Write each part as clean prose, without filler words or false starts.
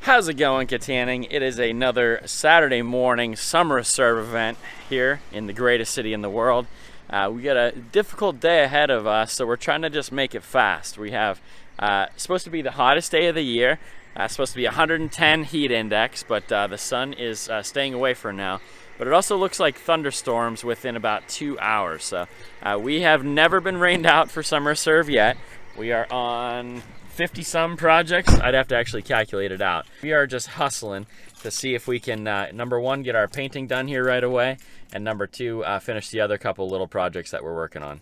How's it going, Kittanning? It is another Saturday morning summer serve event here in the greatest city in the world. We got a difficult day ahead of us, so we're trying to just make it fast. We have supposed to be the hottest day of the year, supposed to be 110 heat index, but the sun is staying away for now. But it also looks like thunderstorms within about 2 hours. So we have never been rained out for summer serve yet. We are on 50-some projects. I'd have to actually calculate it out. We are just hustling to see if we can, number one, get our painting done here right away, and number two, finish the other couple little projects that we're working on.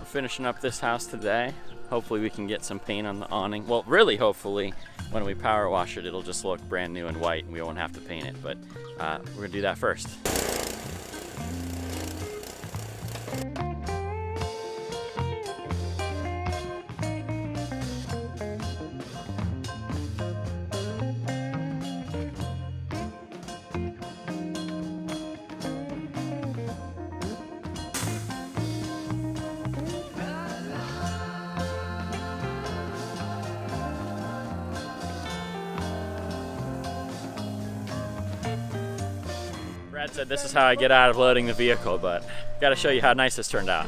Finishing up this house today. Hopefully we can get some paint on the awning. Well, really hopefully when we power wash it, it'll just look brand new and white and we won't have to paint it, but we're gonna do that first. Brad said this is how I get out of loading the vehicle, but gotta show you how nice this turned out.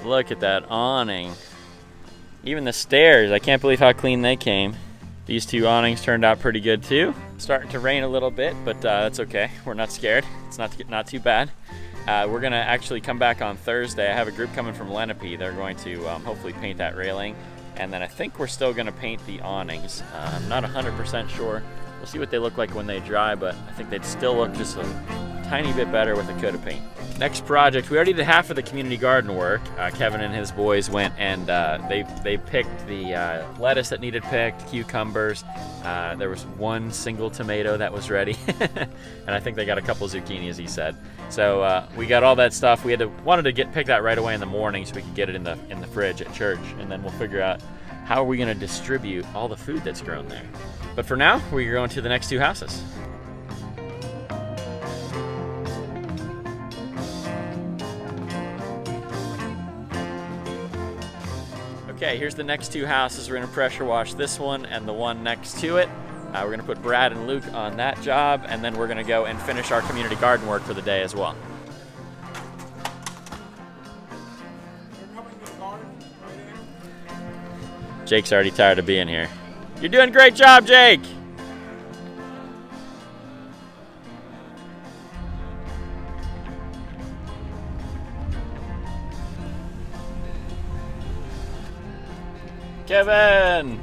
Look at that awning. Even the stairs, I can't believe how clean they came. These two awnings turned out pretty good too. Starting to rain a little bit, but that's okay. We're not scared. It's not too bad. We're gonna actually come back on Thursday. I have a group coming from Lenape. They're going to hopefully paint that railing. And then I think we're still gonna paint the awnings. I'm not 100% sure. We'll see what they look like when they dry, but I think they'd still look just a tiny bit better with a coat of paint. Next project, we already did half of the community garden work. Kevin and his boys went and they picked the lettuce that needed picked, cucumbers. There was one single tomato that was ready, and I think they got a couple zucchini, as he said. So we got all that stuff. We wanted to pick that right away in the morning so we could get it in the fridge at church, and then we'll figure out how are we going to distribute all the food that's grown there. But for now, we're going to the next two houses. Okay, here's the next two houses. We're gonna pressure wash this one and the one next to it. We're gonna put Brad and Luke on that job, and then we're gonna go and finish our community garden work for the day as well. Jake's already tired of being here. You're doing a great job, Jake! Kevin!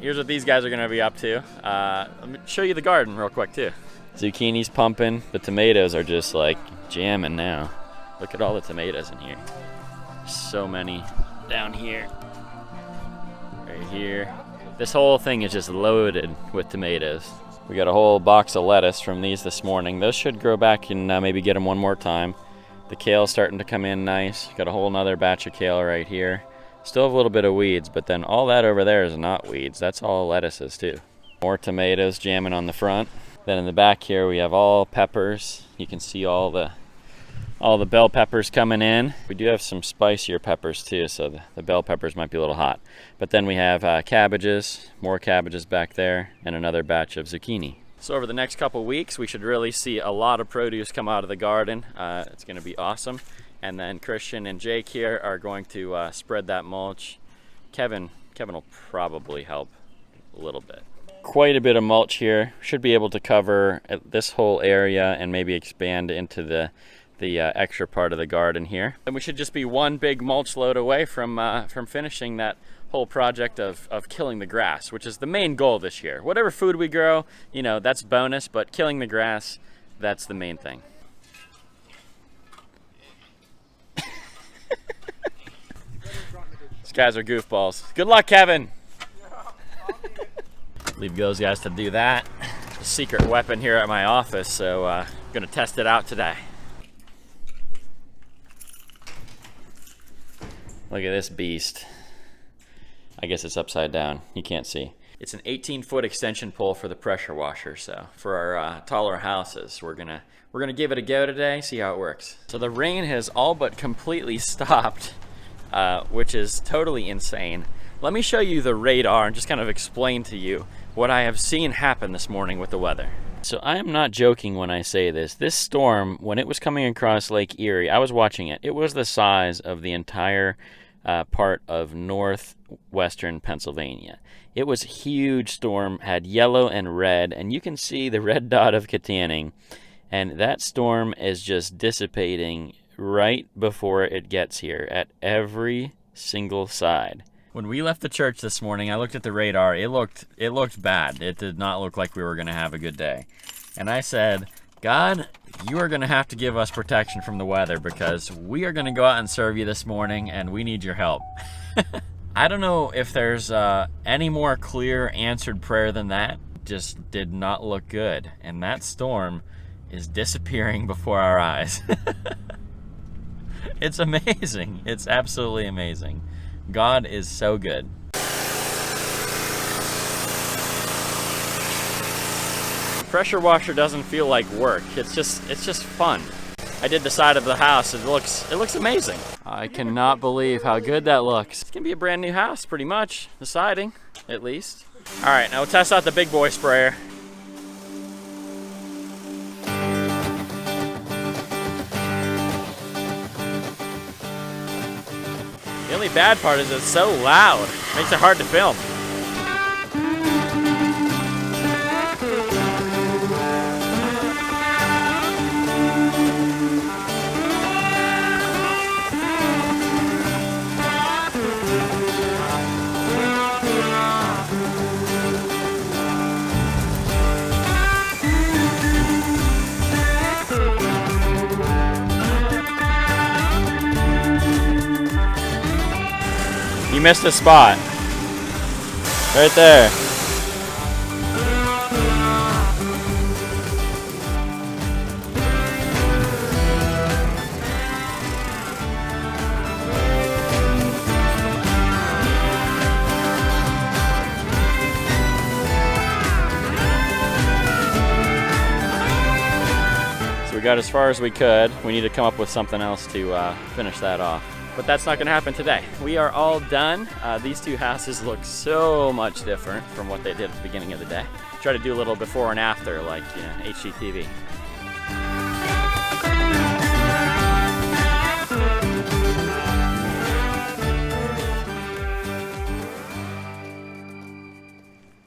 Here's what these guys are gonna be up to. Let me show you the garden real quick too. Zucchini's pumping. The tomatoes are just like jamming now. Look at all the tomatoes in here. So many down here. Right here. This whole thing is just loaded with tomatoes. We got a whole box of lettuce from these this morning. Those should grow back and maybe get them one more time. The kale's starting to come in nice. Got a whole nother batch of kale right here. Still have a little bit of weeds, but then all that over there is not weeds. That's all lettuces too. More tomatoes jamming on the front. Then in the back here we have all peppers. You can see all the bell peppers coming in. We do have some spicier peppers too, so the bell peppers might be a little hot. But then we have cabbages, more cabbages back there, and another batch of zucchini. So over the next couple weeks, we should really see a lot of produce come out of the garden. It's gonna be awesome. And then Christian and Jake here are going to spread that mulch. Kevin will probably help a little bit. Quite a bit of mulch here. Should be able to cover this whole area and maybe expand into the extra part of the garden here. And we should just be one big mulch load away from finishing that whole project of killing the grass, which is the main goal this year. Whatever food we grow, you know, that's bonus, but killing the grass, that's the main thing. These guys are goofballs. Good luck, Kevin. Leave those guys to do that. A secret weapon here at my office, so I'm gonna test it out today. Look at this beast. I guess it's upside down. You can't see. It's an 18-foot extension pole for the pressure washer. So for our taller houses, we're gonna give it a go today, see how it works. So the rain has all but completely stopped. which is totally insane. Let me show you the radar and just kind of explain to you what I have seen happen this morning with the weather. So I am not joking when I say this. This storm, when it was coming across Lake Erie, I was watching it. It was the size of the entire part of northwestern Pennsylvania. It was a huge storm, had yellow and red, and you can see the red dot of Kittanning, and that storm is just dissipating right before it gets here at every single side. When we left the church this morning, I looked at the radar. It looked bad. It did not look like we were going to have a good day. And I said, God, you are going to have to give us protection from the weather because we are going to go out and serve you this morning and we need your help. I don't know if there's any more clear answered prayer than that. Just did not look good. And that storm is disappearing before our eyes. It's amazing. It's absolutely amazing. God is so good. Pressure washer doesn't feel like work. It's just fun. I did the side of the house. It looks amazing. I cannot believe how good that looks. It's gonna be a brand new house, pretty much. The siding, at least. All right, now we'll test out the big boy sprayer. The only bad part is it's so loud. Makes it hard to film. You missed a spot. Right there. So we got as far as we could. We need to come up with something else to finish that off. But that's not gonna happen today. We are all done. These two houses look so much different from what they did at the beginning of the day. Try to do a little before and after, like, you know, HGTV.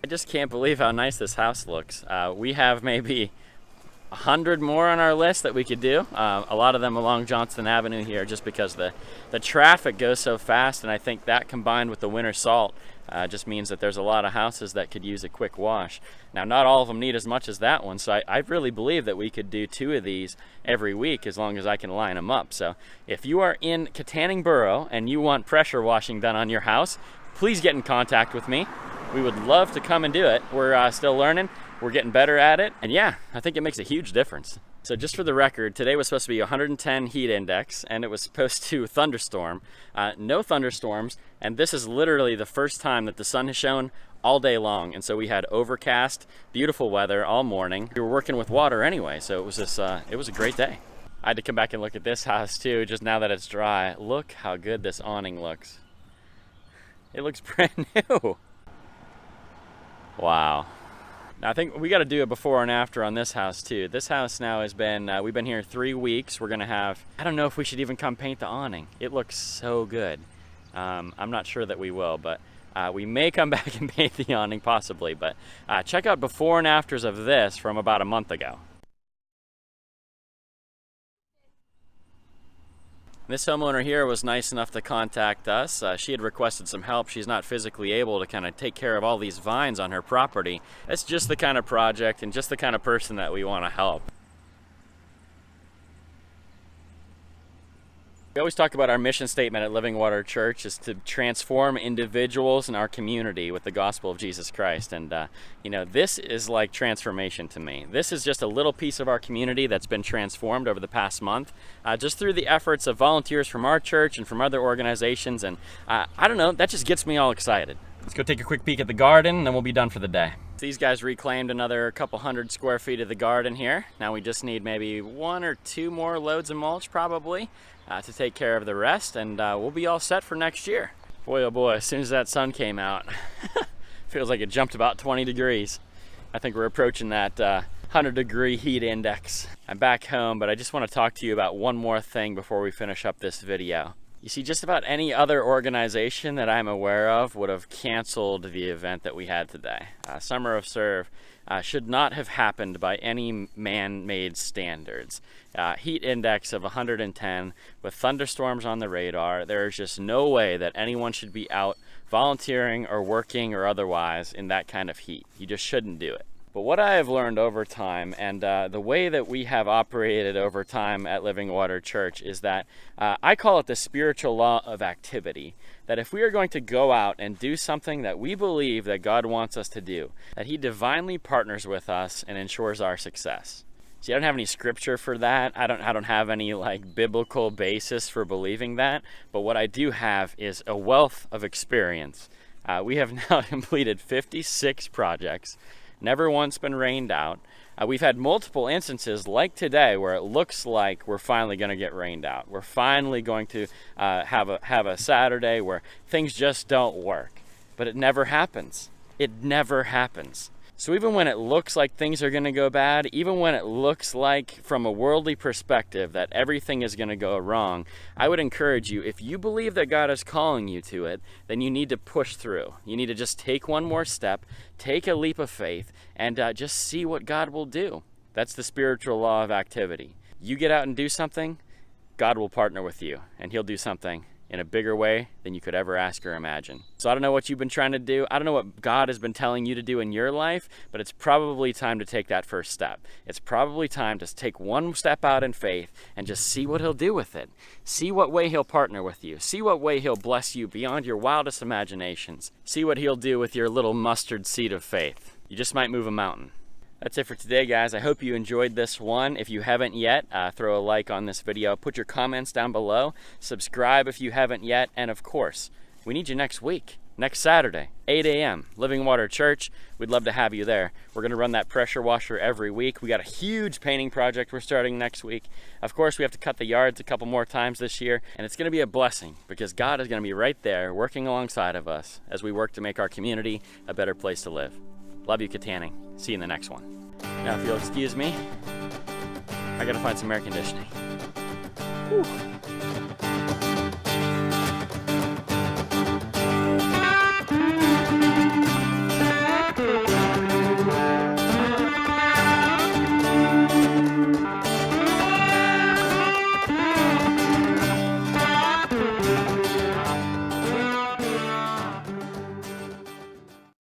I just can't believe how nice this house looks. We have maybe 100 more on our list that we could do. A lot of them along Johnston Avenue here, just because the traffic goes so fast, and I think that combined with the winter salt just means that there's a lot of houses that could use a quick wash. Now, not all of them need as much as that one, so I really believe that we could do 2 of these every week as long as I can line them up. So if you are in Kittanning Borough and you want pressure washing done on your house, please get in contact with me. We would love to come and do it. We're still learning. We're getting better at it, and yeah, I think it makes a huge difference. So just for the record, today was supposed to be 110 heat index, and it was supposed to thunderstorm. No thunderstorms, and this is literally the first time that the sun has shone all day long, and so we had overcast, beautiful weather all morning. We were working with water anyway, so it was just, it was a great day. I had to come back and look at this house too, just now that it's dry. Look how good this awning looks. It looks brand new. Wow. Now, I think we got to do a before and after on this house too. This house now has been, we've been here 3 weeks. We're gonna have, I don't know if we should even come paint the awning. It looks so good. I'm not sure that we will, but we may come back and paint the awning possibly, but check out before and afters of this from about a month ago. This homeowner here was nice enough to contact us. She had requested some help. She's not physically able to kind of take care of all these vines on her property. It's just the kind of project and just the kind of person that we want to help. We always talk about our mission statement at Living Water Church is to transform individuals in our community with the gospel of Jesus Christ. And you know, this is like transformation to me. This is just a little piece of our community that's been transformed over the past month, just through the efforts of volunteers from our church and from other organizations. And I don't know, that just gets me all excited. Let's go take a quick peek at the garden, and then we'll be done for the day. These guys reclaimed another couple hundred square feet of the garden here. Now we just need maybe 1 or 2 more loads of mulch probably to take care of the rest, and we'll be all set for next year. Boy, oh boy, as soon as that sun came out, feels like it jumped about 20 degrees. I think we're approaching that 100-degree heat index. I'm back home, but I just want to talk to you about one more thing before we finish up this video. You see, just about any other organization that I'm aware of would have canceled the event that we had today. Summer of Serve should not have happened by any man-made standards. Heat index of 110 with thunderstorms on the radar. There's just no way that anyone should be out volunteering or working or otherwise in that kind of heat. You just shouldn't do it. But what I have learned over time, and the way that we have operated over time at Living Water Church, is that I call it the spiritual law of activity. That if we are going to go out and do something that we believe that God wants us to do, that He divinely partners with us and ensures our success. See, I don't have any scripture for that. I don't have any like biblical basis for believing that. But what I do have is a wealth of experience. We have now completed 56 projects. Never once been rained out. We've had multiple instances like today where it looks like we're finally going to get rained out. We're finally going to have a Saturday where things just don't work. But it never happens. It never happens. So even when it looks like things are going to go bad, even when it looks like from a worldly perspective that everything is going to go wrong, I would encourage you, if you believe that God is calling you to it, then you need to push through. You need to just take one more step, take a leap of faith, and just see what God will do. That's the spiritual law of activity. You get out and do something, God will partner with you, and He'll do something in a bigger way than you could ever ask or imagine. So I don't know what you've been trying to do. I don't know what God has been telling you to do in your life, but it's probably time to take that first step. It's probably time to take one step out in faith and just see what He'll do with it. See what way He'll partner with you. See what way He'll bless you beyond your wildest imaginations. See what He'll do with your little mustard seed of faith. You just might move a mountain. That's it for today, guys. I hope you enjoyed this one. If you haven't yet, throw a like on this video. Put your comments down below. Subscribe if you haven't yet. And of course, we need you next week, next Saturday, 8 a.m., Living Water Church. We'd love to have you there. We're going to run that pressure washer every week. We got a huge painting project we're starting next week. Of course, we have to cut the yards a couple more times this year. And it's going to be a blessing because God is going to be right there working alongside of us as we work to make our community a better place to live. Love you, Kittanning. See you in the next one. Now, if you'll excuse me, I gotta find some air conditioning. Whew.